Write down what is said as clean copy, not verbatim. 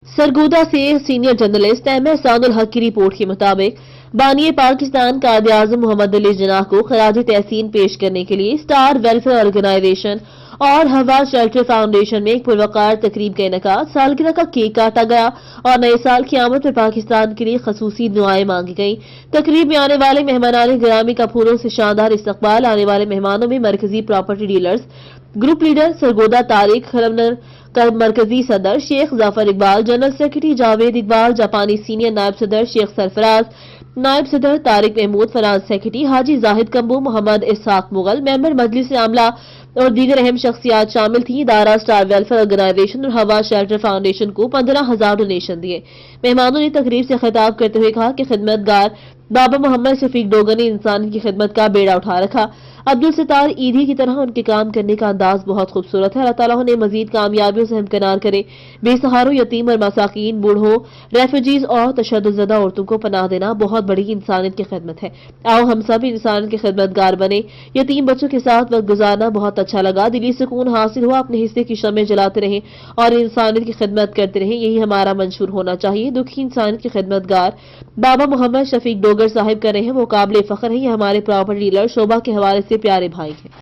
सरगोदा से senior journalist Ehsanul हक की रिपोर्ट के मुताबिक बानिए पाकिस्तान कायदे आजम मोहम्मद अली जिन्नाह को खराज तहसीन पेश करने के लिए स्टार वेलफेयर ऑर्गेनाइजेशन और हवा शेल्टर फाउंडेशन में एक पुरवकार तकरीब का इनेकाद, सालगिरह का केक काटा गया और नए साल की आमद पर पाकिस्तान के लिए खसूसी दुआएं मांगी गई। तकरीब में आने वाले मेहमानान गिरामी का फूलों से शानदार इस्तकबाल। आने वाले मेहमानों में मरकजी property dealers group leader Sargodha Tariq खरमनर का मरकजी सदर शेख जाफर इकबाल, जनरल सेक्रेटरी जावेद इकबाल, जापानी सीनियर नायब सदर शेख सरफराज, नायब सदर तारिक महमूद, फराज सेक्रेटरी हाजी जाहिद कम्बू, मोहम्मद इसहाक मुगल, मेंबर मजलिस आमला और दीगर अहम शख्सियात शामिल थी। दारा स्टार वेलफेयर ऑर्गेनाइजेशन और हवा शेल्टर फाउंडेशन को 15,000 डोनेशन दिए। मेहमानों ने तकरीब से खिताब करते हुए कहा कि खिदमतगार बाबा मोहम्मद शफीक डोगर ने इंसान की खिदमत का बेड़ा उठा रखा। अब्दुल सत्तार ईदी की तरह उनके काम करने का अंदाज बहुत खूबसूरत है। अल्लाह ताला उन्हें मजीद कामयाबियों से हमकिनार करे। बेसहारों, यतीम और मसाकीन, बूढ़ों, रेफ्यूजीज और तशद्दुदज़दा औरतों को पनाह देना बहुत बड़ी इंसानियत की खिदमत है। आओ हम सब इंसानियत के खिदमतगार बने। यतीम बच्चों के साथ वक्त गुजारना बहुत अच्छा लगा, दिली सुकून हासिल हुआ। अपने हिस्से की शमें जलाते रहें और इंसानियत की खिदमत करते रहें, यही हमारा मंशूर होना चाहिए। दुखी इंसानियत के खिदमतगार बाबा मोहम्मद शफीक डोगर साहिब कर रहे हैं वो काबिल फख्र है। ये हमारे प्रॉपर्टी डीलर शोभा के हवाले से प्यारे भाई हैं।